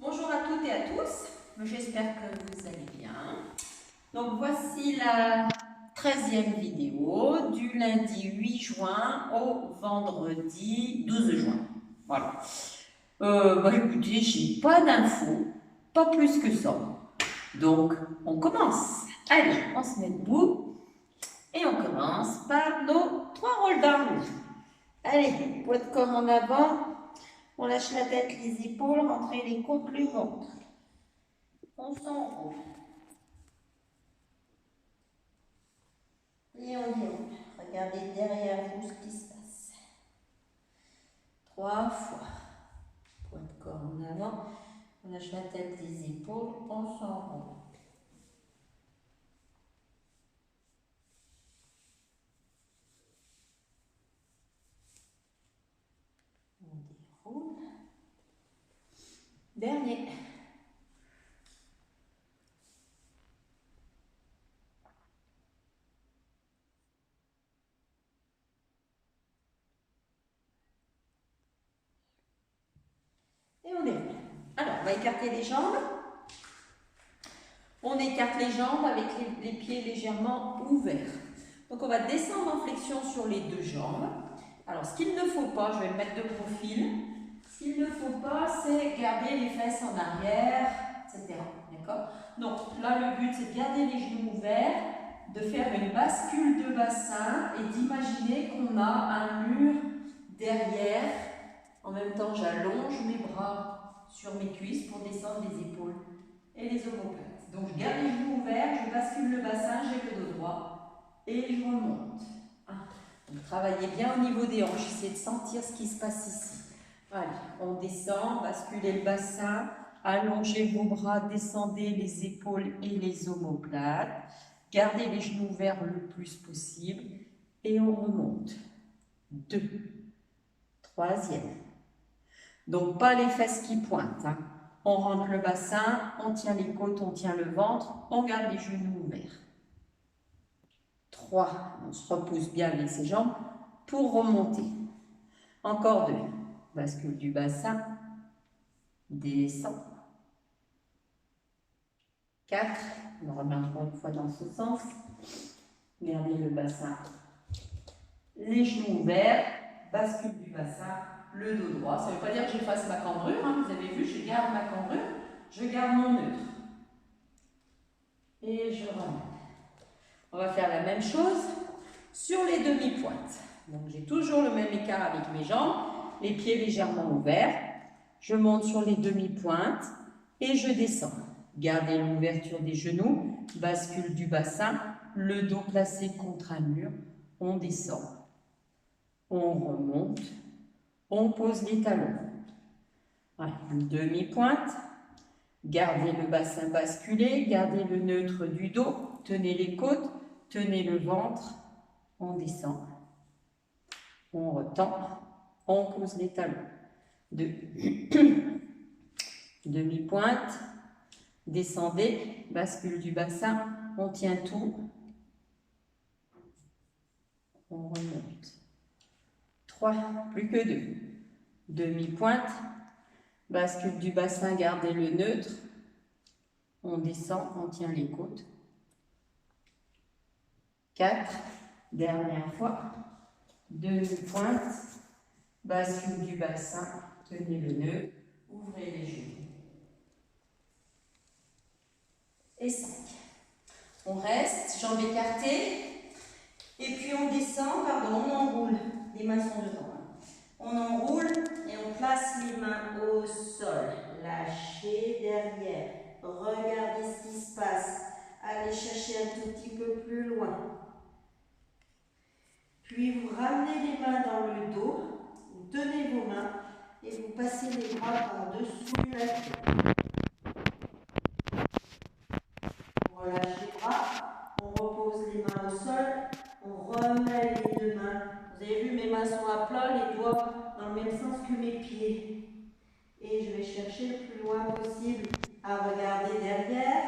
Bonjour à toutes et à tous, j'espère que vous allez bien. Donc voici la 13e vidéo du lundi 8 juin au vendredi 12 juin. Voilà. Écoutez, j'ai pas d'infos, pas plus que ça. Donc on commence. Allez, on se met debout et on commence par nos 3 rôles d'armes. Allez, poids de corps en avant, on lâche la tête, les épaules, rentrez les côtes, le ventre. On s'enroule. Et on y roule. Regardez derrière vous ce qui se passe. 3 fois. Poids de corps en avant. On lâche la tête, les épaules. On s'enroule. On déroule. Dernier. Et on déroule. Alors, on va écarter les jambes. On écarte les jambes avec les pieds légèrement ouverts. Donc, on va descendre en flexion sur les deux jambes. Alors, ce qu'il ne faut pas, je vais me mettre de profil. Ce qu'il ne faut pas, c'est garder les fesses en arrière, etc. D'accord? Donc, là, le but, c'est de garder les genoux ouverts, de faire une bascule de bassin et d'imaginer qu'on a un mur derrière. En même temps, j'allonge mes bras sur mes cuisses pour descendre les épaules et les omoplates. Donc, je garde les genoux ouverts, je bascule le bassin, j'ai le dos droit et je remonte. Donc, travaillez bien au niveau des hanches, essayez de sentir ce qui se passe ici. Allez, on descend, basculez le bassin, allongez vos bras, descendez les épaules et les omoplates. Gardez les genoux ouverts le plus possible et on remonte. 2. Troisième. Donc, pas les fesses qui pointent. On rentre le bassin, on tient les côtes, on tient le ventre, on garde les genoux ouverts. 3. On se repousse bien avec ses jambes pour remonter. Encore 2. Bascule du bassin, descend. 4. On remet encore une fois dans ce sens. Gardez le bassin, les genoux ouverts, bascule du bassin, le dos droit. Ça ne veut pas dire que je fasse ma cambrure, vous avez vu, je garde ma cambrure, je garde mon neutre. Et je remets. On va faire la même chose sur les demi-pointes. Donc j'ai toujours le même écart avec mes jambes, les pieds légèrement ouverts. Je monte sur les demi-pointes et je descends. Gardez l'ouverture des genoux, bascule du bassin, le dos placé contre un mur. On descend, on remonte, on pose les talons. Voilà, une demi-pointe. Gardez le bassin basculé, gardez le neutre du dos, tenez les côtes, tenez le ventre, on descend, on retend, on pose les talons. 2. Demi-pointe, descendez, bascule du bassin, on tient tout, on remonte. 3, plus que 2. Demi-pointe, bascule du bassin, gardez le neutre, on descend, on tient les côtes. 4, dernière fois, demi-pointe, bascule du bassin, tenez le nœud, ouvrez les genoux. Et 5. On reste, jambes écartées, et puis on descend, on enroule, les mains sont devant. On enroule et on place les mains au sol. Lâchez derrière, regardez ce qui se passe, allez chercher un tout petit peu plus loin. Puis vous ramenez les mains dans le dos, vous tenez vos mains et vous passez les bras par-dessous la tête. On relâche les bras, on repose les mains au sol, on remet les deux mains. Vous avez vu, mes mains sont à plat, les doigts dans le même sens que mes pieds. Et je vais chercher le plus loin possible à regarder derrière.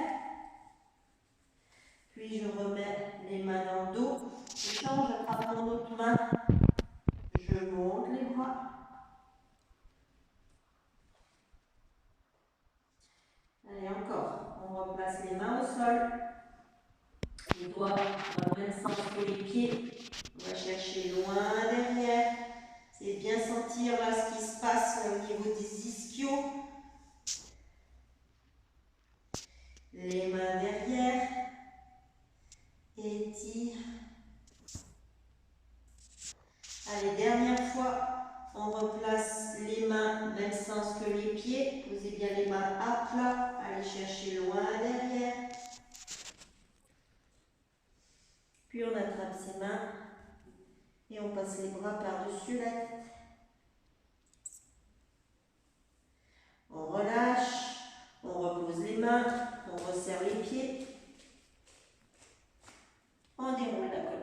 Puis je remets les mains dans le dos. Je change, j'attrape mon autre main. Je monte les bras. sentir là ce qui se passe au niveau des ischios. Les mains derrière. Étire. Allez, dernière fois. On replace les mains, même sens que les pieds. Posez bien les mains à plat. Allez chercher loin derrière. Puis on attrape ses mains et on passe les bras par-dessus la tête. On relâche, on repose les mains, on resserre les pieds. On déroule la colonne.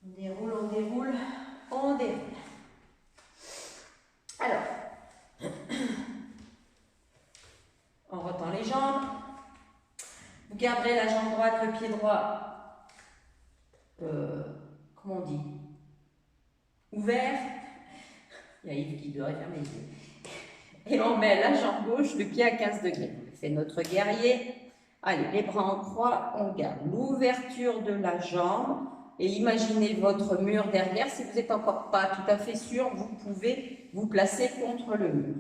On déroule, on déroule, on déroule. Alors, on retend les jambes. Vous garderez la jambe droite, le pied droit, comment on dit, ouvert. Il y a Yves qui devrait fermer les yeux. Et on met la jambe gauche, le pied à 15 degrés. On fait notre guerrier. Allez, les bras en croix, on garde l'ouverture de la jambe. Et imaginez votre mur derrière. Si vous n'êtes encore pas tout à fait sûr, vous pouvez vous placer contre le mur.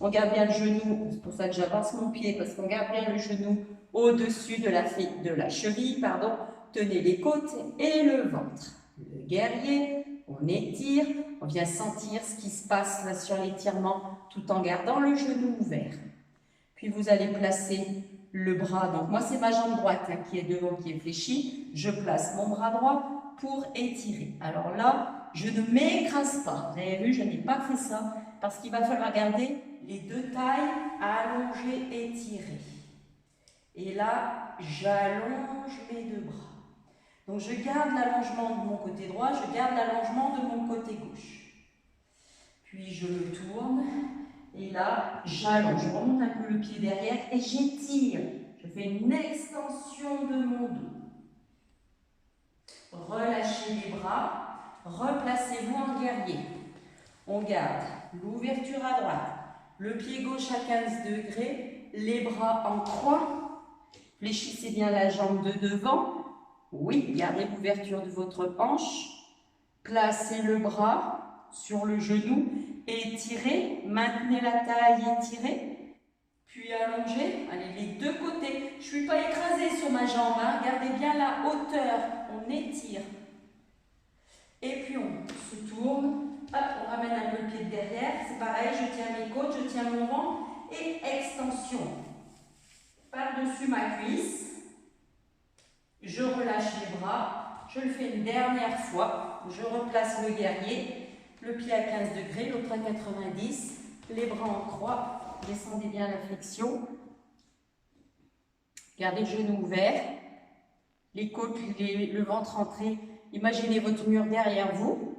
On garde bien le genou, c'est pour ça que j'avance mon pied, parce qu'on garde bien le genou au-dessus de la cheville, pardon. Tenez les côtes et le ventre. Le guerrier, on étire, on vient sentir ce qui se passe là sur l'étirement, tout en gardant le genou ouvert. Puis vous allez placer le bras, donc moi c'est ma jambe droite qui est devant, qui est fléchie. Je place mon bras droit pour étirer. Alors là, je ne m'écrase pas. Vous avez vu, je n'ai pas fait ça, parce qu'il va falloir garder les deux tailles allongées, étirées. Et là, j'allonge mes deux bras. Donc je garde l'allongement de mon côté droit, je garde l'allongement de mon côté gauche. Puis je le tourne, et là, j'allonge, je remonte un peu le pied derrière et j'étire. Je fais une extension de mon dos. Relâchez les bras, replacez-vous en guerrier. On garde l'ouverture à droite, le pied gauche à 15 degrés, les bras en croix. Fléchissez bien la jambe de devant. Oui, gardez l'ouverture de votre hanche. Placez le bras sur le genou. Étirez, maintenez la taille étirée. Puis allongez. Allez, les deux côtés. Je ne suis pas écrasée sur ma jambe. Hein. Gardez bien la hauteur. On étire. Et puis on se tourne. Hop, on ramène un peu le pied de derrière. C'est pareil, je tiens mes côtes, je tiens mon ventre. Et extension. Par-dessus ma cuisse. Je relâche les bras. Je le fais une dernière fois. Je replace le guerrier. Le pied à 15 degrés, l'autre à 90. Les bras en croix. Descendez bien la flexion. Gardez le genou ouvert. Les côtes, le ventre entré. Imaginez votre mur derrière vous.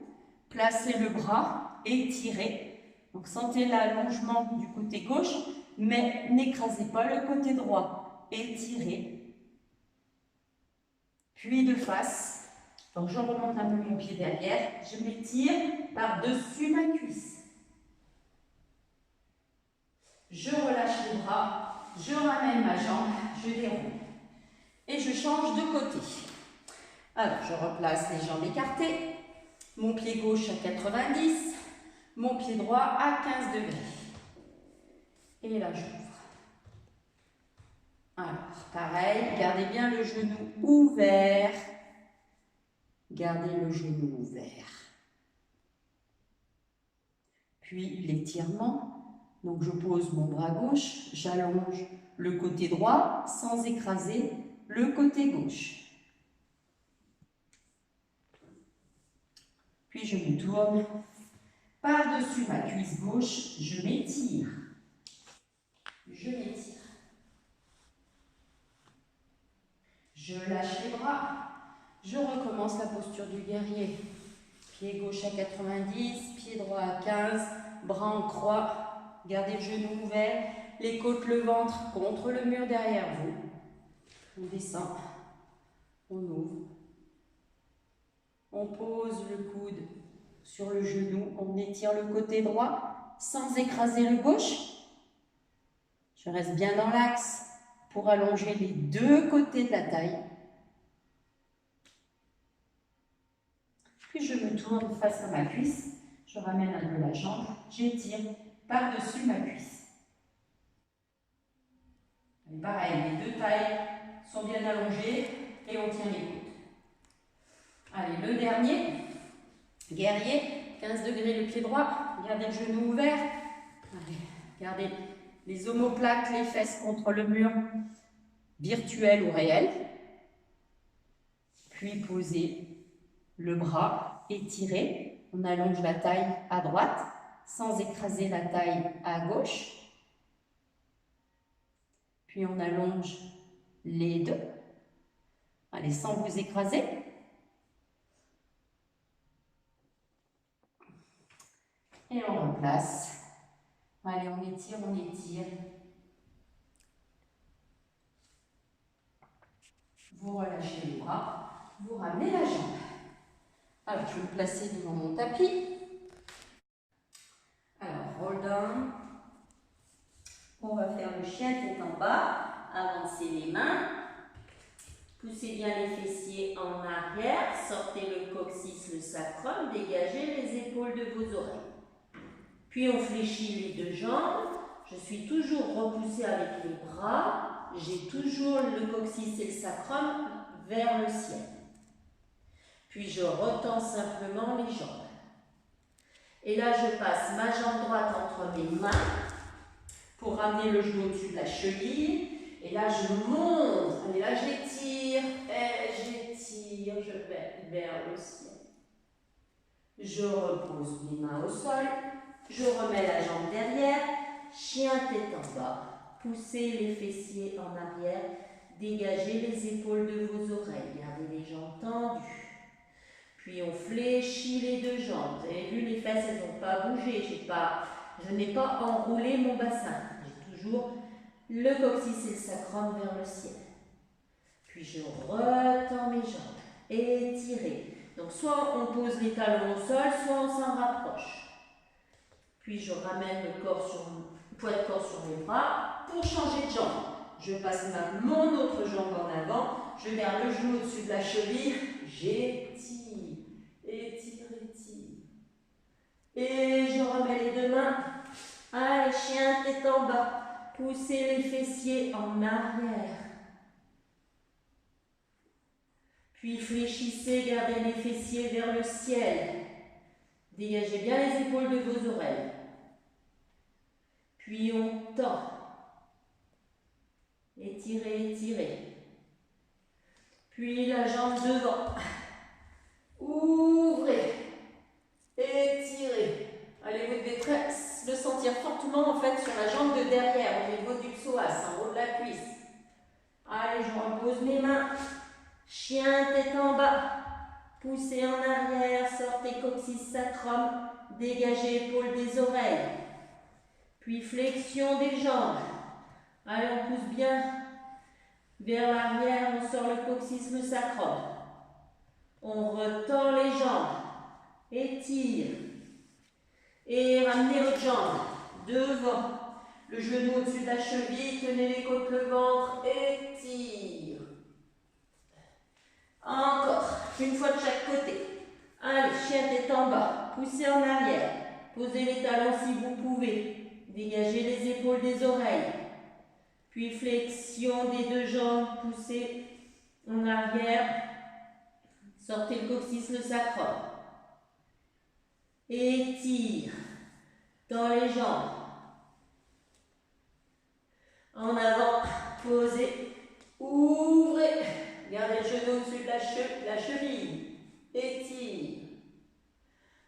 Placez le bras, étirez. Donc sentez l'allongement du côté gauche, mais n'écrasez pas le côté droit. Étirez. Puis de face. Donc je remonte un peu mon pied derrière. Je m'étire par-dessus ma cuisse. Je relâche les bras. Je ramène ma jambe. Je déroule. Et je change de côté. Alors, je replace les jambes écartées. Mon pied gauche à 90. Mon pied droit à 15 degrés. Et là, j'ouvre. Alors, pareil, gardez bien le genou ouvert. Gardez le genou ouvert. Puis l'étirement. Donc, je pose mon bras gauche, j'allonge le côté droit sans écraser le côté gauche. Puis je me tourne par-dessus ma cuisse gauche, je m'étire. Je m'étire. Je lâche les bras. Je recommence la posture du guerrier. Pied gauche à 90, pied droit à 15, bras en croix. Gardez le genou ouvert, les côtes, le ventre contre le mur derrière vous. On descend, on ouvre. On pose le coude sur le genou, on étire le côté droit sans écraser le gauche. Je reste bien dans l'axe pour allonger les deux côtés de la taille. Puis je me tourne face à ma cuisse, je ramène un peu la jambe, j'étire par-dessus ma cuisse. Et pareil, les deux tailles sont bien allongées et on tient les coudes. Allez, le dernier, guerrier, 15 degrés le pied droit, gardez le genou ouvert, allez, gardez les omoplates, les fesses contre le mur, virtuel ou réel, puis posez le bras étiré, on allonge la taille à droite, sans écraser la taille à gauche, puis on allonge les deux, allez, sans vous écraser. Et on replace. Allez, on étire, on étire. Vous relâchez les bras, vous ramenez la jambe. Alors, je vais me placer devant mon tapis. Alors, roll down. On va faire le chien tête en bas. Avancez les mains. Poussez bien les fessiers en arrière. Sortez le coccyx, le sacrum. Dégagez les épaules de vos oreilles. Puis on fléchit les deux jambes. Je suis toujours repoussée avec les bras. J'ai toujours le coccyx et le sacrum vers le ciel. Puis je retends simplement les jambes. Et là, je passe ma jambe droite entre mes mains pour ramener le genou au-dessus de la cheville. Et là, je monte. Et là, j'étire. Et j'étire. Je vais vers le ciel. Je repose mes mains au sol. Je remets la jambe derrière, chien tête en bas. Poussez les fessiers en arrière, dégagez les épaules de vos oreilles, gardez les jambes tendues. Puis on fléchit les deux jambes. Vous avez vu, les fesses, elles n'ont pas bougé. Je n'ai pas enroulé mon bassin. J'ai toujours le coccyx et le sacrum vers le ciel. Puis je retends mes jambes, étirez. Donc soit on pose les talons au sol, soit on s'en rapproche. Puis je ramène le poids de corps sur mes bras pour changer de jambe. Je passe mon autre jambe en avant, je garde le genou au-dessus de la cheville, j'étire, étire, étire. Et je remets les deux mains. Allez, chien tête en bas. Poussez les fessiers en arrière. Puis fléchissez, gardez les fessiers vers le ciel. Dégagez bien les épaules de vos oreilles. Puis on tend. Étirez, étirez. Puis la jambe devant. Ouvrez. Étirez. Allez, vous devez le sentir fortement en fait sur la jambe de derrière, au niveau du psoas, en haut de la cuisse. Allez, je repose mes mains. Chien tête en bas. Poussez en arrière, sortez coccyx sacrum, dégagez épaules des oreilles. Puis flexion des jambes. Allez, on pousse bien vers l'arrière, on sort le coccyx, le sacrum. On retend les jambes, étire. Et ramenez votre jambe devant. Le genou au-dessus de la cheville, tenez les côtes, le ventre, étire. Encore, une fois de chaque côté. Allez, chien tête en bas, poussez en arrière. Posez les talons si vous pouvez. Dégagez les épaules des oreilles. Puis flexion des deux jambes, poussez en arrière. Sortez le coccyx, le sacrum. Étire dans les jambes. En avant, posez, ouvrez. Gardez le genou au-dessus de la cheville. Étire.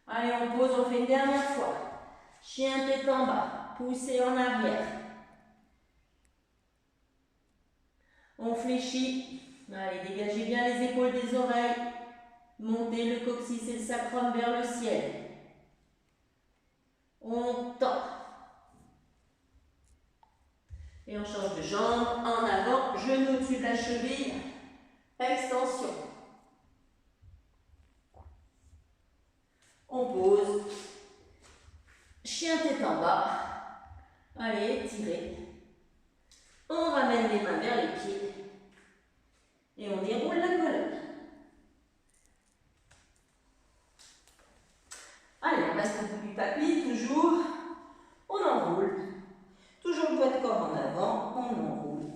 Allez, on pose, on fait une dernière fois. Chien tête en bas. Poussez en arrière. On fléchit. Allez, dégagez bien les épaules des oreilles. Montez le coccyx et le sacrum vers le ciel. On tend. Et on change de jambe. En avant, genou au-dessus de la cheville. Extension. On pose. Chien tête en bas. Allez, étirez. On ramène les mains vers les pieds. Et on déroule la colonne. tapis, toujours. On enroule. Toujours le poids de corps en avant. On enroule.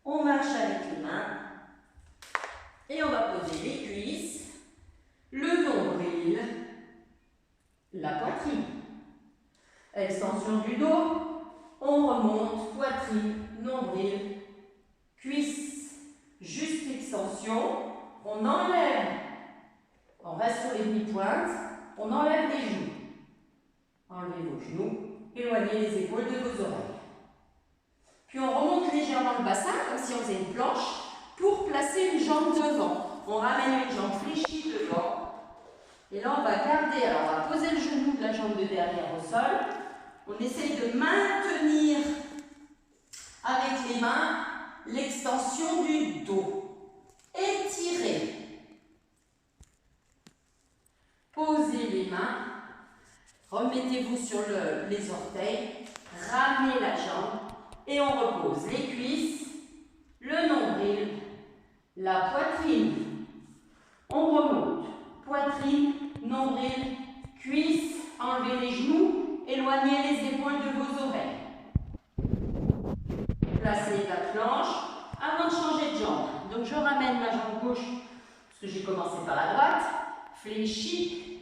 On marche avec les mains. Et on va poser les cuisses, le nombril, la poitrine. Extension du dos. On remonte, poitrine, nombril, cuisses. Juste extension. On enlève. On reste sur les demi-pointes. On enlève les genoux. Enlevez vos genoux. Éloignez les épaules de vos oreilles. Puis on remonte légèrement le bassin, comme si on faisait une planche, pour placer une jambe devant. On ramène une jambe fléchie devant. Et là, on va garder. Alors, on va poser le genou de la jambe de derrière au sol. On essaye de maintenir avec les mains l'extension du dos. Étirez. Posez les mains. Remettez-vous sur les orteils. Ramenez la jambe. Et on repose les cuisses, le nombril, la poitrine. On remonte. Poitrine, nombril, cuisses. Enlevez les genoux. Éloignez les épaules de vos oreilles. Placez la planche avant de changer de jambe. Donc je ramène ma jambe gauche, parce que j'ai commencé par la droite, fléchie,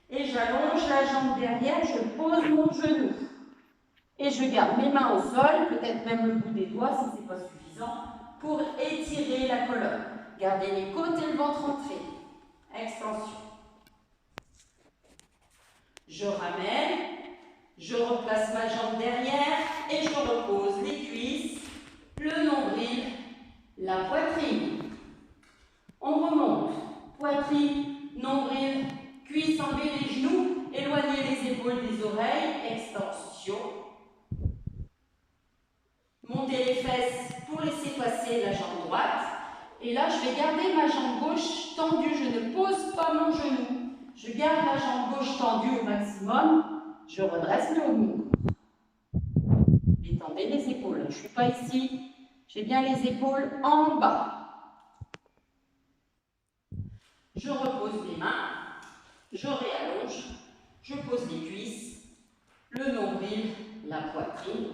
et j'allonge la jambe derrière, je pose mon genou. Et je garde mes mains au sol, peut-être même le bout des doigts si ce n'est pas suffisant, pour étirer la colonne. Gardez les côtes et le ventre entré. Extension. Je ramène, je replace ma jambe derrière et je repose les cuisses, le nombril, la poitrine. On remonte. Poitrine, nombril, cuisses, enlevez les genoux, éloignez les épaules des oreilles, extension. Montez les fesses pour laisser passer la jambe droite. Et là, je vais garder ma jambe gauche tendue. Je ne pose pas mon genou. Je garde la jambe gauche tendue au maximum. Je redresse le haut de mon corps. Détendez les épaules. Je ne suis pas ici. J'ai bien les épaules en bas. Je repose les mains. Je réallonge. Je pose les cuisses, le nombril, la poitrine.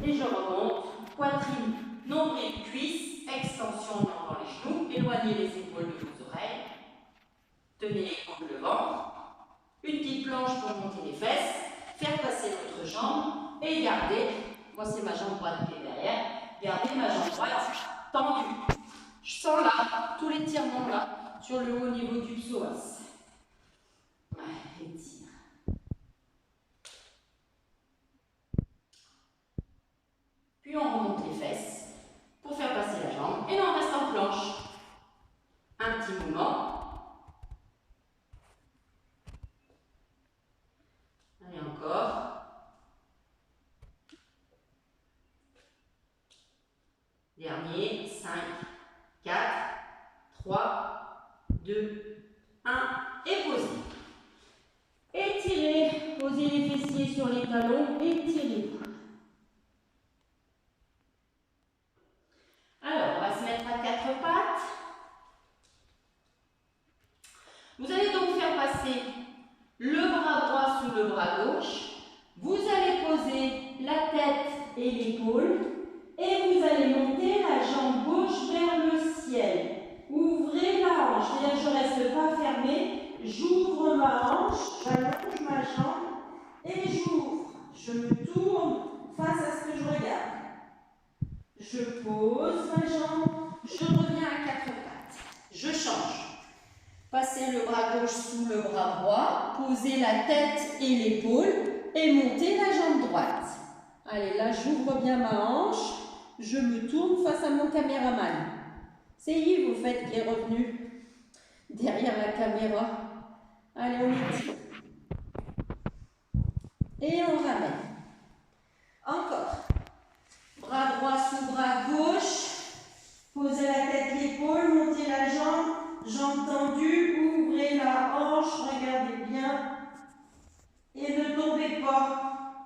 Et je remonte, poitrine, nombril, cuisse, extension dans les genoux, éloignez les épaules de vos oreilles, tenez les coudes le ventre, une petite planche pour monter les fesses, faire passer votre jambe et gardez, moi c'est ma jambe droite qui est derrière, gardez ma jambe droite tendue. Je sens là, tous les étirements là, sur le haut niveau du psoas. Étire. Puis on remonte les fesses pour faire passer la jambe. Et là, on reste en planche. Un petit mouvement. Allez, encore. Dernier. 5, 4, 3, 2, 1. Et posez. Étirez. Posez les fessiers sur les talons. Étirez-vous. Alors, on va se mettre à quatre pattes. Vous allez donc faire passer le bras droit sous le bras gauche. Vous allez poser la tête et l'épaule. Et vous allez monter la jambe gauche vers le ciel. Ouvrez la hanche. C'est-à-dire, je ne reste pas fermée. J'ouvre ma hanche, j'allonge ma jambe et j'ouvre. Je me tourne face à ce que je regarde. Je pose ma jambe, je reviens à quatre pattes. Je change. Passez le bras gauche sous le bras droit, posez la tête et l'épaule et montez la jambe droite. Allez, là j'ouvre bien ma hanche, je me tourne face à mon caméraman. C'est Yves, au fait, qui est revenu derrière la caméra. Allez, on étire. Et on ramène. Encore. Bras droit sous bras gauche. Posez la tête, l'épaule, montez la jambe. Jambe tendue, ouvrez la hanche, regardez bien. Et ne tombez pas.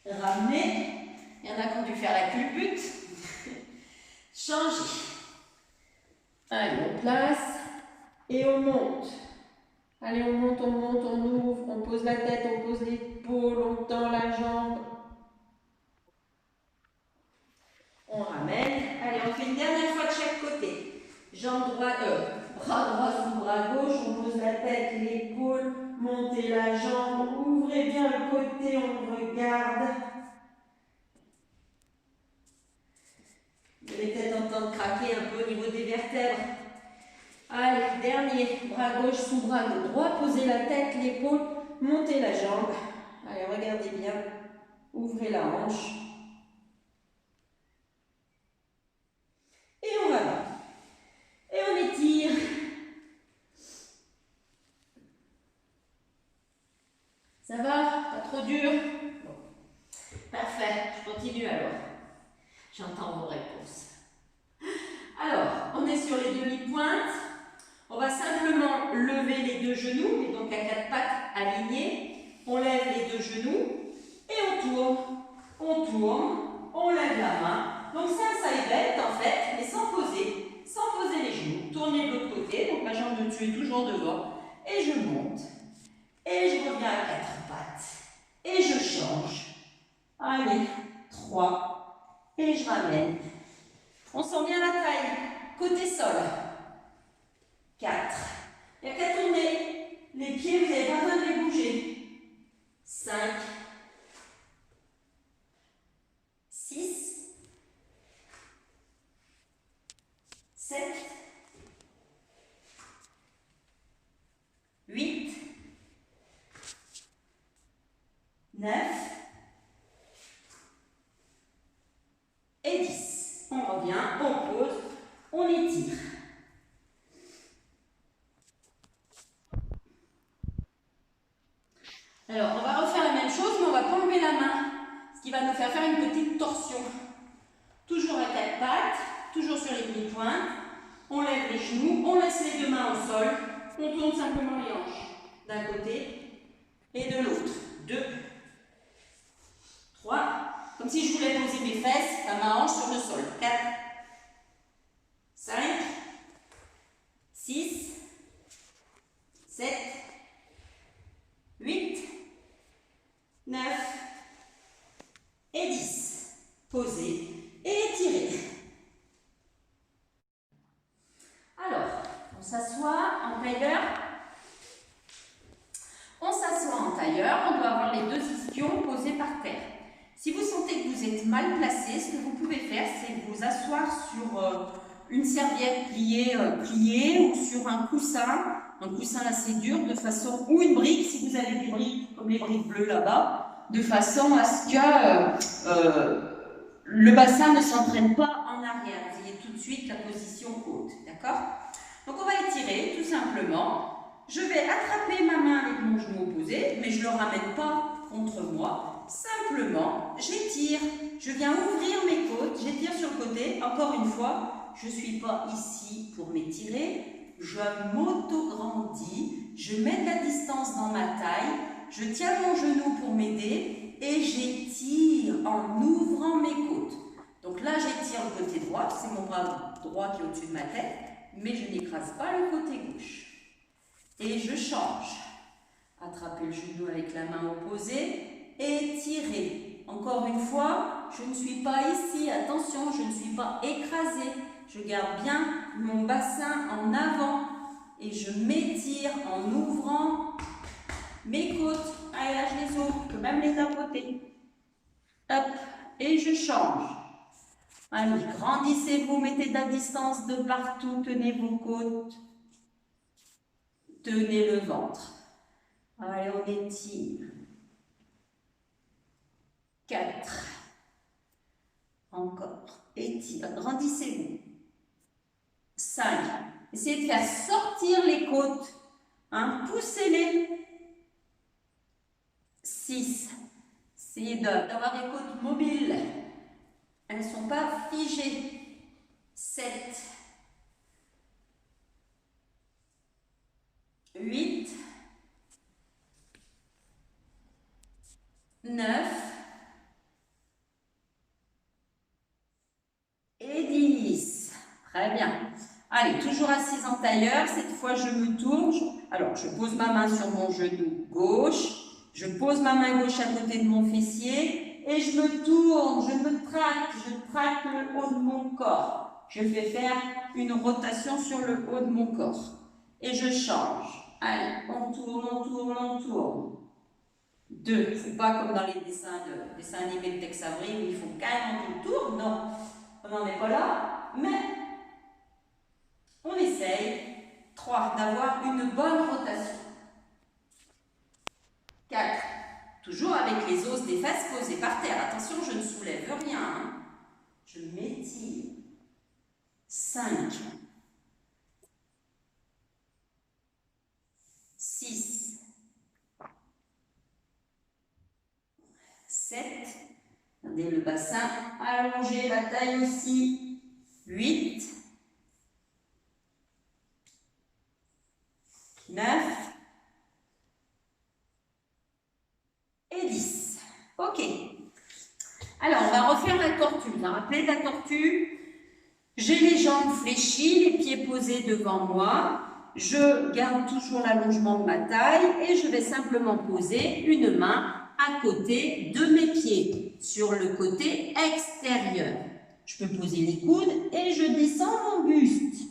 Ramenez. Il y en a qui ont dû faire la culbute. Changez. Allez, on place. Et on monte. Allez, on monte, on ouvre, on pose la tête, on pose l'épaule, on tend la jambe. On ramène. Allez, on fait une dernière fois de chaque côté. Jambe droite, bras droit sous bras gauche, on pose la tête, l'épaule, montez la jambe, ouvrez bien le côté, on regarde. Vous allez peut-être entendre craquer un peu au niveau des vertèbres. Allez, dernier, bras gauche sous bras droit, posez la tête, l'épaule, montez la jambe. Allez, regardez bien, ouvrez la hanche. Et on va là. Et on étire. Ça va? Pas trop dur? Bon. Parfait, je continue alors. J'entends vos réponses. Alors, on est sur les demi-pointes. On va simplement lever les deux genoux, et donc à quatre pattes alignées. On lève les deux genoux et on tourne. On tourne, on lève la main. Donc c'est un side bend en fait, mais sans poser les genoux. Tournez de l'autre côté, donc ma jambe de dessus est toujours devant. Et je monte. Et je reviens à quatre pattes. Et je change. Allez, 3. Et je ramène. On sent bien la taille. Côté sol. 4. Il n'y a qu'à tourner. Les pieds, vous n'avez pas besoin de les bouger. 5. 6. 7. 8. 9 et 10. On revient, on pose, on étire. Alors, on va refaire la même chose, mais on va pas enlever la main, ce qui va nous faire faire une petite torsion. Toujours à quatre pattes, toujours sur les demi-pointes. On lève les genoux, on laisse les deux mains au sol, on tourne simplement les hanches d'un côté et de l'autre. 2, 3, comme si je voulais poser mes fesses, ma hanche sur le sol. 4, 5, 6, 7, 8, 9 et 10. Posez et étirez. Alors, on s'assoit en tailleur. On s'assoit en tailleur, on doit avoir les deux ischions posés par terre. Si vous sentez que vous êtes mal placé, ce que vous pouvez faire, c'est vous asseoir sur une serviette pliée ou sur un coussin assez dur, de façon, ou une brique, si vous avez des briques, comme les briques bleues là-bas, de façon à ce que le bassin ne s'entraîne pas en arrière. Vous ayez tout de suite la position haute, d'accord? Donc on va étirer, tout simplement. Je vais attraper ma main avec mon genou opposé, mais je ne le ramène pas contre moi. Simplement, j'étire. Je viens ouvrir mes côtes, j'étire sur le côté. Encore une fois, je ne suis pas ici pour m'étirer. Je m'auto-grandis. Je mets de la distance dans ma taille. Je tiens mon genou pour m'aider et j'étire en ouvrant mes côtes. Donc là, j'étire le côté droit. C'est mon bras droit qui est au-dessus de ma tête, mais je n'écrase pas le côté gauche. Et je change. Attrapez le genou avec la main opposée et tirez. Encore une fois, je ne suis pas ici, attention, je ne suis pas écrasée. Je garde bien mon bassin en avant et je m'étire en ouvrant mes côtes. Allez, là, je les ouvre, je peux même les tapoter. Hop, et je change. Allez, grandissez-vous, mettez de la distance de partout, tenez vos côtes. Tenez le ventre. Allez, on étire. 4. Encore. Étire. Grandissez-vous. 5. Essayez de faire sortir les côtes. Poussez-les. 6. Essayez d'avoir des côtes mobiles. Elles ne sont pas figées. 7. 8, 9 et 10. Très bien. Allez. Allez, toujours assise en tailleur. Cette fois, je me tourne. Alors, je pose ma main sur mon genou gauche. Je pose ma main gauche à côté de mon fessier et je me tourne, je traque le haut de mon corps. Je fais faire une rotation sur le haut de mon corps. Et je change. Allez, on tourne, on tourne, on tourne. 2. C'est pas comme dans les dessins animés de Tex Avery où il faut carrément qu'il tourne. Non, on n'en est pas là. Mais on essaye. 3. D'avoir une bonne rotation. 4. Toujours avec les os des fesses posés par terre. Attention, je ne soulève rien. Hein. Je m'étire. 5. 6. 7. Regardez le bassin allongé, la taille aussi. 8. 9. Et 10. Ok. Alors, on va refaire la tortue. Vous vous rappelez de la tortue? J'ai les jambes fléchies, les pieds posés devant moi. Je garde toujours l'allongement de ma taille et je vais simplement poser une main à côté de mes pieds, sur le côté extérieur. Je peux poser les coudes et je descends mon buste.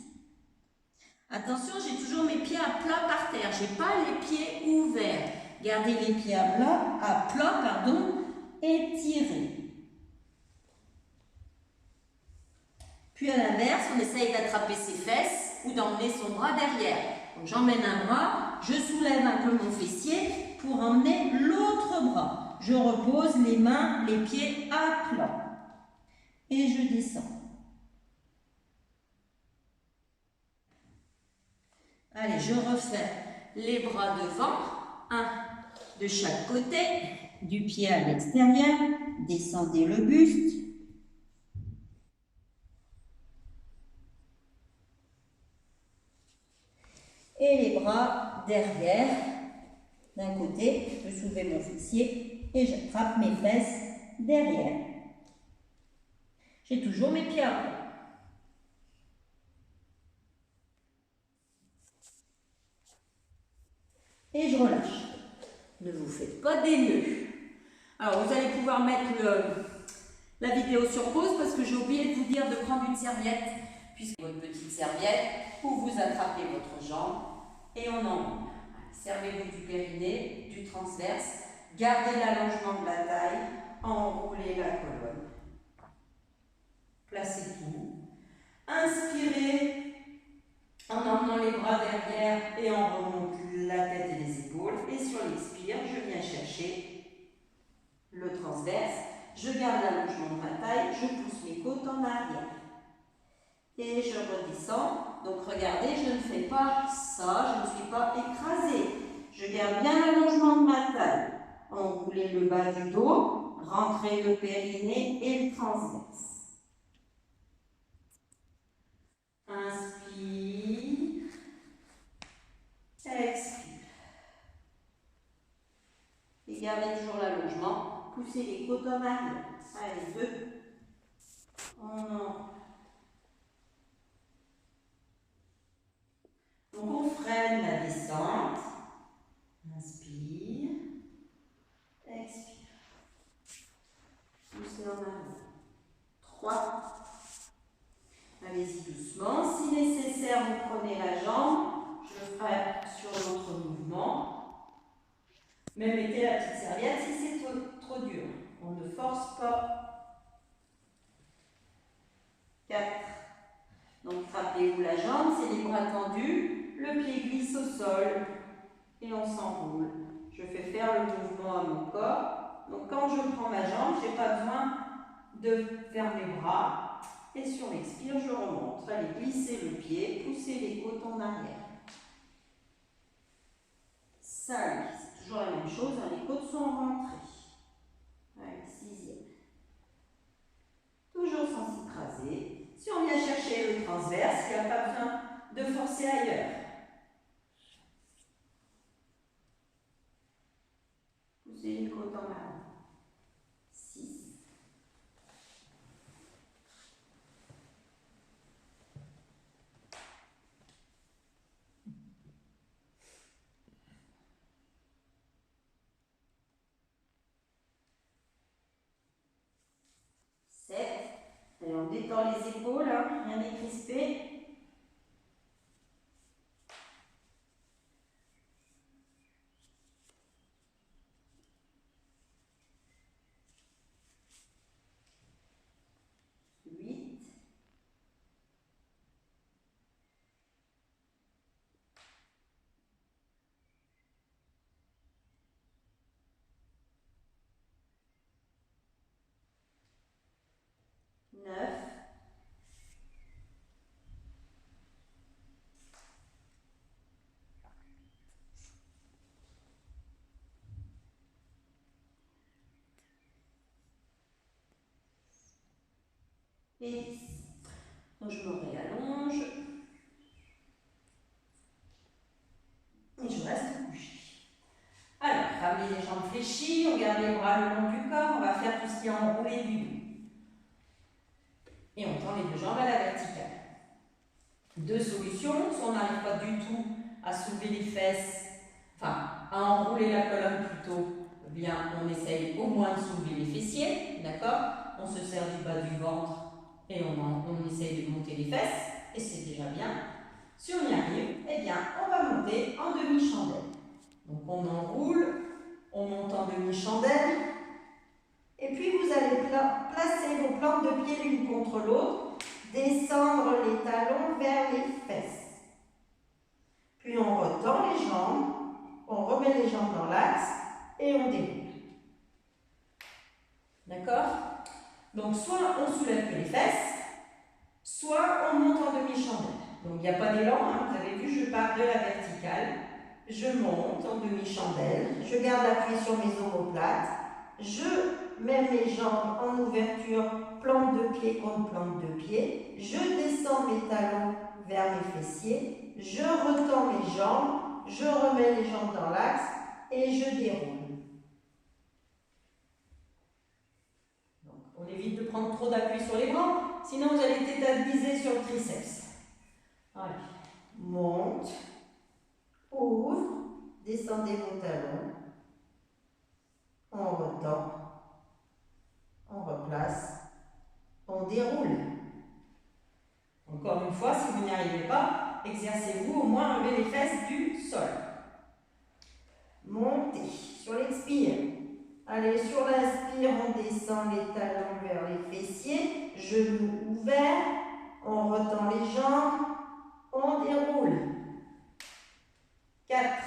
Attention, j'ai toujours mes pieds à plat par terre. Je n'ai pas les pieds ouverts. Gardez les pieds à plat, étirés. Puis à l'inverse, on essaye d'attraper ses fesses ou d'emmener son bras derrière. Donc j'emmène un bras, je soulève un peu mon fessier pour emmener l'autre bras. Je repose les mains, les pieds à plat. Et je descends. Allez, je refais les bras devant, un de chaque côté, du pied à l'extérieur, descendez le buste. Et les bras derrière, d'un côté, je soulève mon fessier et j'attrape mes fesses derrière. J'ai toujours mes pieds à plat. Et je relâche. Ne vous faites pas des nœuds. Alors, vous allez pouvoir mettre la vidéo sur pause parce que j'ai oublié de vous dire de prendre une serviette, puisque votre petite serviette, où vous attrapez votre jambe et on enroule. Servez-vous du périnée, du transverse, gardez l'allongement de la taille, enroulez la colonne. Placez tout. Inspirez en emmenant les bras derrière et on remonte la tête et les épaules. Et sur l'expire, je viens chercher le transverse. Je garde l'allongement de ma taille, je pousse mes côtes en arrière. Et je redescends. Donc regardez, je ne fais pas ça, je ne suis pas écrasée. Je garde bien l'allongement de ma taille. Enroulez le bas du dos, rentrez le périnée et le transverse. Inspire, expire. Et gardez toujours l'allongement. Poussez les côtes en arrière. Allez, 2. Donc on freine la descente. Inspire, expire. Poussez en arrière. 3. Allez-y doucement. Si nécessaire, vous prenez la jambe. Je le ferai sur l'autre mouvement. Mais mettez la petite serviette si c'est trop dur. On ne force pas. 4. Donc rappelez-vous la jambe, c'est les bras tendus. Le pied glisse au sol. Et on s'enroule. Je fais faire le mouvement à mon corps. Donc quand je prends ma jambe, je n'ai pas besoin de faire mes bras. Et sur l'expire, je remonte. Allez, glissez le pied, poussez les côtes en arrière. 5. C'est toujours la même chose, hein, les côtes sont rentrées. Allez, 6e. Toujours sans s'écraser. Si on vient chercher le transverse, il n'y a pas besoin de forcer ailleurs. Poussez les côtes en arrière. 6. 7. dans les épaules, hein, rien n'est crispé. Neuf. Et 10. Donc je me réallonge. Et je reste couché. Alors, ramenez les jambes fléchies, on garde les bras le long du corps, on va faire tout ce qui est enroulé du dos. Et on tend les deux jambes à la verticale. Deux solutions, soit on n'arrive pas du tout à soulever les fesses, enfin à enrouler la colonne plutôt, bien on essaye au moins de soulever les fessiers, d'accord? On se sert du bas du ventre et on essaye de monter les fesses, et c'est déjà bien. Si on y arrive, eh bien on va monter en demi-chandelle. Donc on enroule, on monte en demi-chandelle, et puis vous allez placer vos plantes de pied l'une contre l'autre, descendre les talons vers les fesses. Puis on retend les jambes, on remet les jambes dans l'axe et on déroule. D'accord? Donc soit on soulève que les fesses, soit on monte en demi-chandelle. Donc il n'y a pas d'élan, hein, vous avez vu, je pars de la verticale, je monte en demi-chandelle, je garde l'appui sur mes omoplates, je mets mes jambes en ouverture, plante de pied contre plante de pied, je descends mes talons vers mes fessiers, je retends mes jambes, je remets les jambes dans l'axe et je déroule. Donc, on évite de prendre trop d'appui sur les bras, sinon vous allez tétaniser sur le triceps. Allez, monte, ouvre, descendez vos talons, on retend, on replace, on déroule. Encore une fois, si vous n'y arrivez pas, exercez-vous au moins à lever les fesses du sol. Montez sur l'expire. Allez, sur l'inspire, on descend les talons vers les fessiers, genoux ouverts, on retend les jambes, on déroule. 4.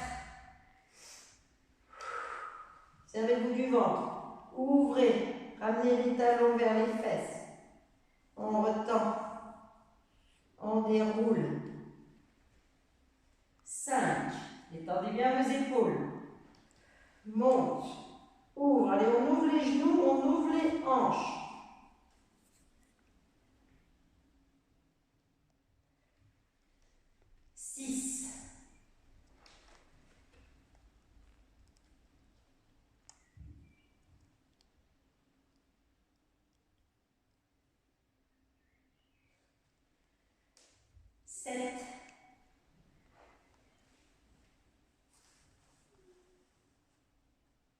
Servez-vous du ventre. Ouvrez, ramenez les talons vers les fesses. On retend. On déroule. 5. Étendez bien vos épaules. Monte. Ouvre. Allez, on ouvre les genoux, on ouvre les hanches. 6. 7.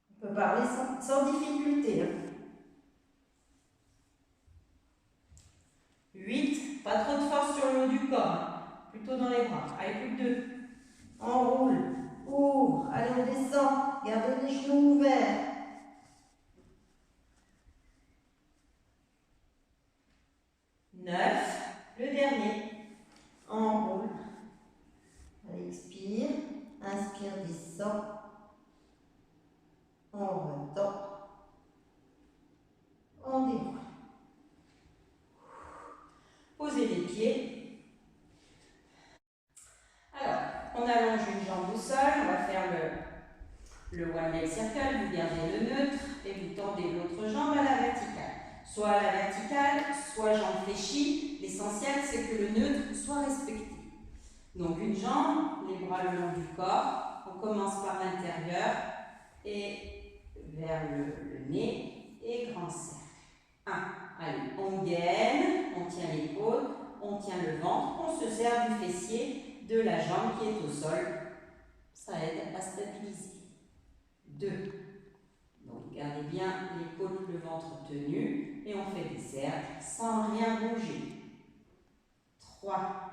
On peut parler sans difficulté. 8. Pas trop de force sur le haut du corps, plutôt dans les bras. Allez, plus que 2. Enroule, ouvre, allez, on descend, gardez les genoux ouverts. 9. Le dernier. Enroule. Allez, expire. Inspire, descend. On retend. On déroule. Posez les pieds. Alors, on allonge une jambe au sol. On va faire le one leg circle. Vous gardez le neutre et vous tendez l'autre jambe à la verticale. Soit à la verticale, soit jambe fléchie. L'essentiel, c'est que le neutre soit respecté. Donc une jambe, les bras le long du corps. On commence par l'intérieur et vers le nez et grand cercle. 1. Allez, on gaine, on tient l'épaule, on tient le ventre, on se sert du fessier de la jambe qui est au sol. Ça aide à stabiliser. 2. Donc Gardez bien les côtes, le ventre tenu. Et on fait des cercles sans rien bouger. 3,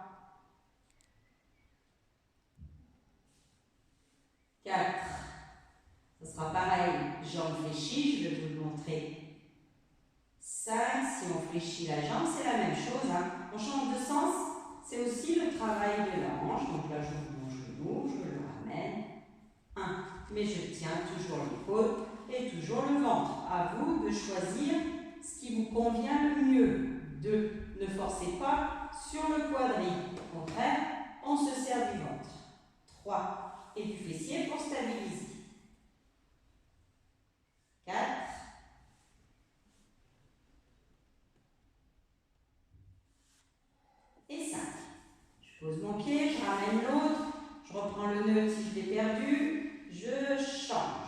4, ce sera pareil, jambes fléchies, je vais vous le montrer. 5, si on fléchit la jambe, c'est la même chose. Hein. On change de sens, c'est aussi le travail de la hanche. Donc là, je vous mon genou, je le ramène. 1, mais je tiens toujours l'épaule et toujours le ventre. À vous de choisir ce qui vous convient le mieux. 2, ne forcez pas sur le quadril. Au contraire, on se sert du ventre. 3, et du fessier pour stabiliser. 4, et 5. Je pose mon pied, je ramène l'autre, je reprends le nœud si je l'ai perdu, je change.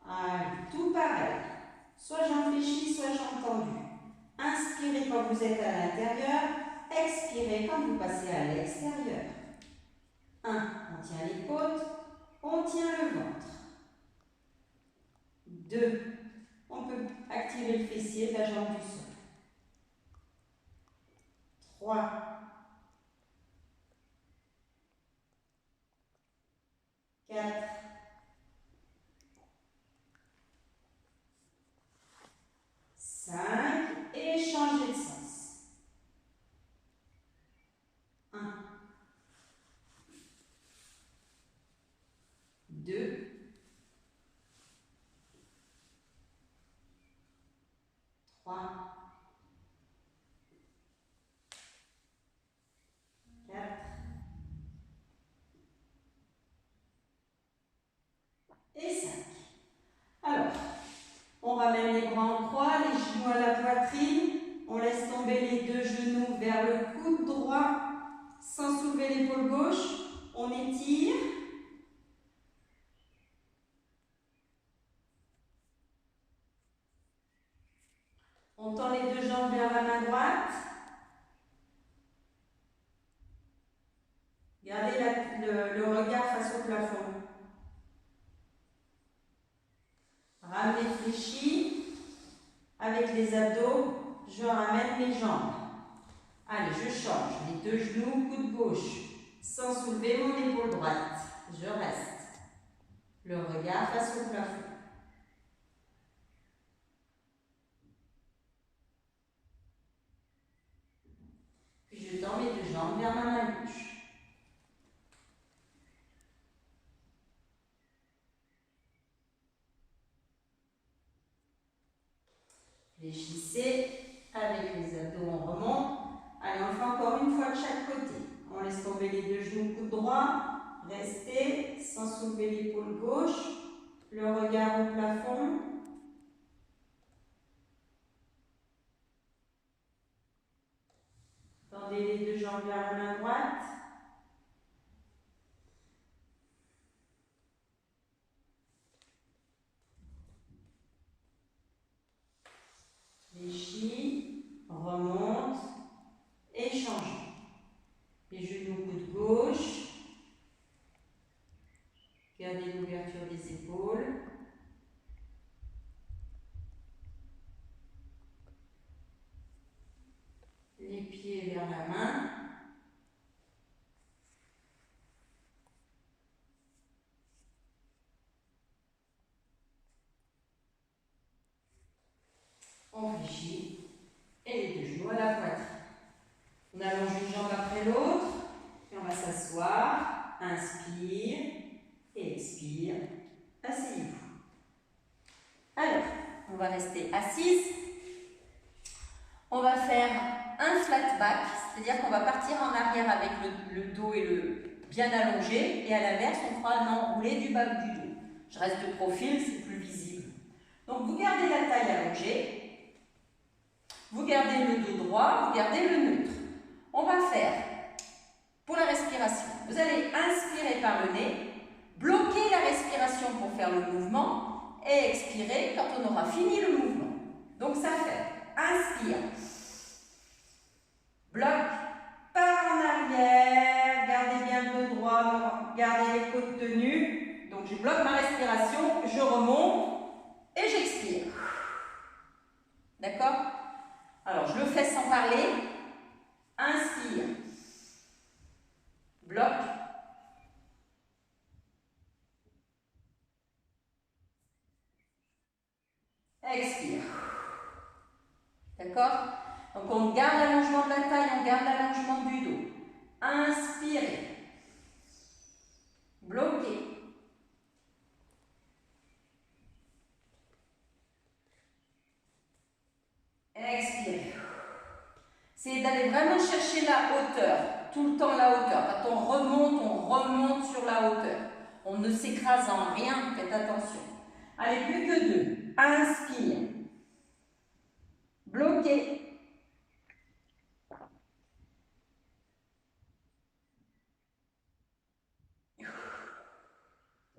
Allez, tout pareil. Soit jambes fléchies, soit jambes tendues. Inspirez quand vous êtes à l'intérieur, expirez quand vous passez à l'extérieur. 1, on tient les côtes, on tient le ventre. 2, on peut activer le fessier de la jambe du sol. 3, 4, 5, et changer de sens. 1, 2, 3, 4, et 5. Alors, on ramène les bras en croix, les genoux à la poitrine. On laisse tomber les deux genoux vers le coude droit sans soulever l'épaule gauche. On étire. On tend les deux jambes vers la main droite. Gardez le regard face au plafond. Ramenez fléchi. Avec les abdos, je ramène mes jambes. Allez, je change. Les deux genoux, coude gauche. Sans soulever mon épaule droite. Je reste. Le regard face au plafond. Puis je tends mes deux jambes vers ma main gauche. Fléchissez, avec les abdos on remonte. Allez, on fait encore une fois de chaque côté. On laisse tomber les deux genoux, coude droit. Restez sans soulever l'épaule gauche. Le regard au plafond. Tendez les deux jambes vers la main droite. Fléchis, remonte et change. Les genoux, coude gauche. Gardez l'ouverture des épaules. Les pieds vers la main. On fléchit et les deux genoux à la poitrine. On allonge une jambe après l'autre, puis on va s'asseoir. Inspire et expire. Asseyez-vous. Alors, on va rester assise. On va faire un flat back, c'est-à-dire qu'on va partir en arrière avec le dos et le bien allongé, et à l'inverse, on fera un enroulé du bas du dos. Je reste de profil, c'est plus visible. Donc, vous gardez la taille allongée, vous gardez le dos droit, vous gardez le neutre. On va faire, pour la respiration, vous allez inspirer par le nez, bloquer la respiration pour faire le mouvement, et expirer quand on aura fini le mouvement. Donc, ça fait inspire, bloc, part en arrière, gardez bien le dos droit, gardez les côtes tenues. Donc je bloque ma respiration, je remonte et D'accord? Alors, je le fais sans parler. Inspire. Bloc. Expire. D'accord? Donc, on garde l'allongement de la taille, on garde l'allongement du dos. Inspirez. Bloquez. Expirez. C'est d'aller vraiment chercher la hauteur, tout le temps la hauteur. Quand on remonte sur la hauteur. On ne s'écrase en rien, faites attention. Allez, plus que 2. Inspire. Bloquez.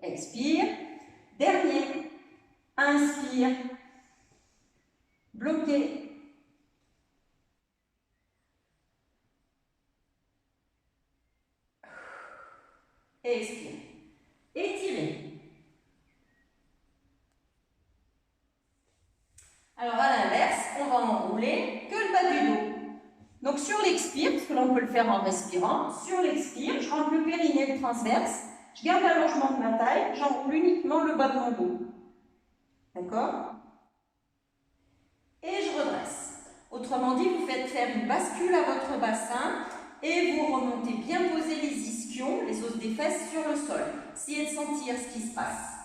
Expire. Dernier. Inspire. Bloquez. Expire. Étirez. Alors à l'inverse, on va enrouler que le bas du dos. Donc sur l'expire, parce que là on peut le faire en respirant, sur l'expire, je rentre le périnée, le transverse, je garde l'allongement de ma taille, j'enroule uniquement le bas de mon dos. D'accord? Et je redresse. Autrement dit, vous faites faire une bascule à votre bassin et vous remontez bien poser les ischions, les os des fesses sur le sol. Essayez de sentir ce qui se passe.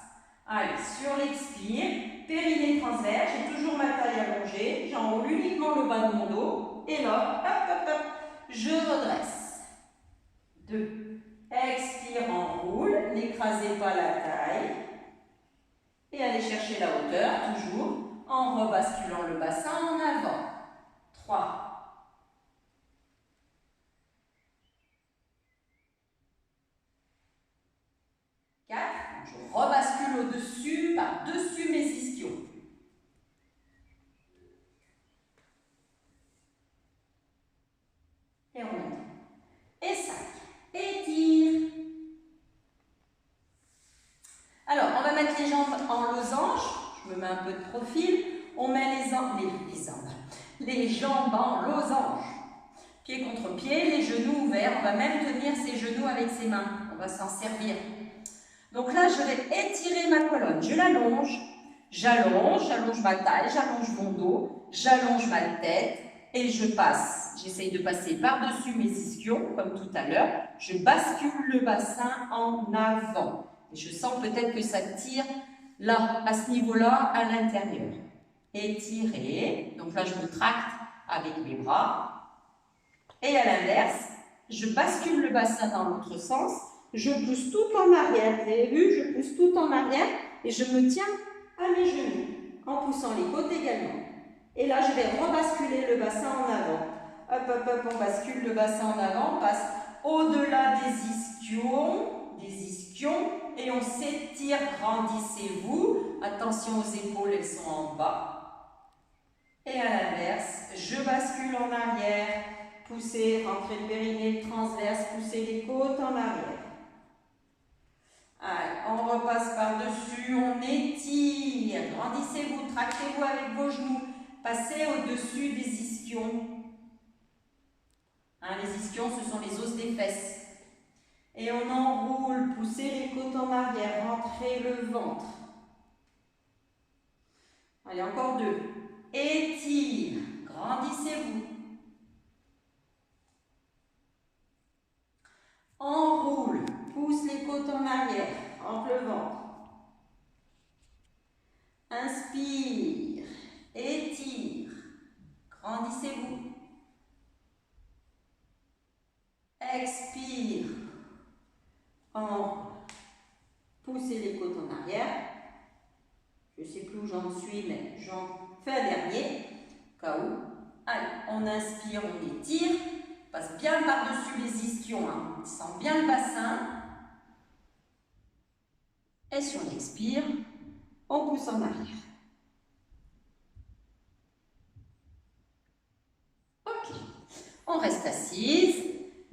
Allez, sur l'expire, périnée transverse, j'ai toujours ma taille allongée, j'enroule uniquement le bas de mon dos et là, hop, hop, hop, je redresse. 2. Expire, enroule, n'écrasez pas la taille et allez chercher la hauteur, toujours en rebasculant le bassin en avant. 3. 4. Je rebascule au-dessus, par-dessus mes ischions. Et on monte. Et 5. Étire. Alors, on va mettre les jambes en losange. Je me mets un peu de profil. On met les jambes en losange. Pied contre pied, les genoux ouverts. On va même tenir ses genoux avec ses mains. On va s'en servir. Donc là, je vais étirer ma colonne. Je l'allonge, j'allonge ma taille, j'allonge mon dos, j'allonge ma tête et je passe. J'essaye de passer par-dessus mes ischions, comme tout à l'heure. Je bascule le bassin en avant. Et je sens peut-être que ça tire là, à ce niveau-là, à l'intérieur. Étirer. Donc là, je me tracte avec mes bras. Et à l'inverse, je bascule le bassin dans l'autre sens. Je pousse tout en arrière. Vous avez vu, je pousse tout en arrière et je me tiens à mes genoux en poussant les côtes également. Et là, je vais rebasculer le bassin en avant. Hop, hop, hop, on bascule le bassin en avant, on passe au-delà des ischions et on s'étire. Grandissez-vous. Attention aux épaules, elles sont en bas. Et à l'inverse, je bascule en arrière. Poussez, rentrez le périnée, le transverse, poussez les côtes en arrière. Allez, on repasse par-dessus, on étire. Grandissez-vous, tractez-vous avec vos genoux. Passez au-dessus des ischions. Les ischions, ce sont les os des fesses. Et on enroule, poussez les côtes en arrière, rentrez le ventre. Allez, encore 2. Étire, grandissez-vous. Enroule, pousse les côtes en arrière, rentre le ventre. Inspire, étire, grandissez-vous. Expire, enroule, poussez les côtes en arrière. Je ne sais plus où j'en suis, mais j'en fais un dernier, au cas où. Allez, on inspire, on étire. Passe bien par-dessus les ischions, on sent bien le bassin. Et si on expire, on pousse en arrière. Ok, on reste assise.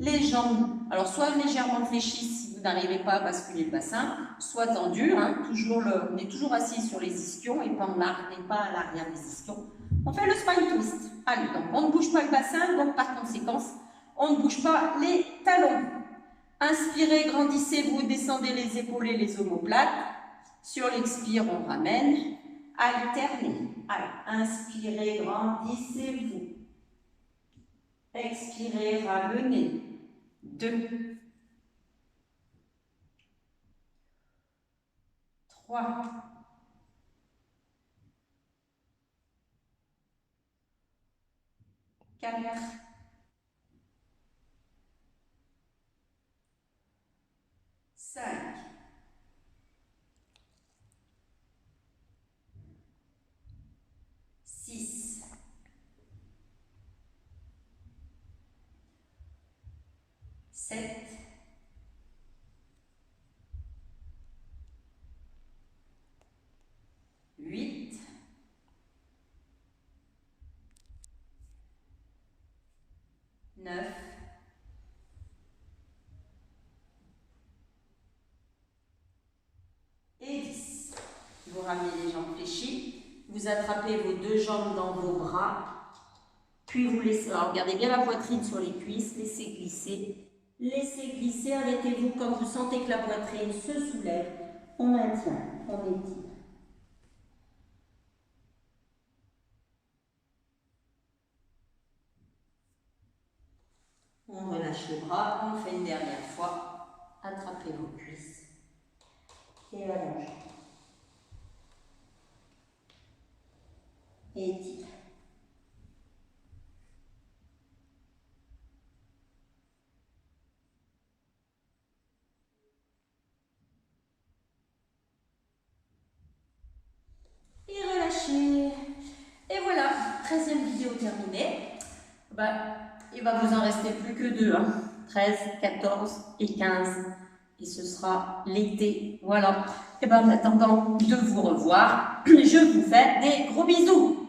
les jambes, alors soit légèrement fléchies si vous n'arrivez pas à basculer le bassin, soit tendues, hein, on est toujours assis sur les ischions et pas à l'arrière des ischions. On fait le spine twist. Allez, donc on ne bouge pas le bassin, donc par conséquence, on ne bouge pas les talons. Inspirez, grandissez-vous, descendez les épaules et les omoplates. Sur l'expire, on ramène. Alternez. Allez, inspirez, grandissez-vous. Expirez, ramenez. 2, 3, 4, 5, 6, 7, 8, 9, et 10. Vous ramenez les jambes fléchies, vous attrapez vos deux jambes dans vos bras, puis vous laissez, alors regardez bien la poitrine sur les cuisses, laissez glisser, arrêtez-vous quand vous sentez que la poitrine se soulève, on maintient, on étire. On relâche les bras, on fait une dernière fois, attrapez vos cuisses et allongez. Étire. Et relâchez. Et voilà, 13e vidéo terminée. Il va vous en rester plus que 2. 13, 14 et 15. Et ce sera l'été. Voilà. Et en attendant de vous revoir, je vous fais des gros bisous.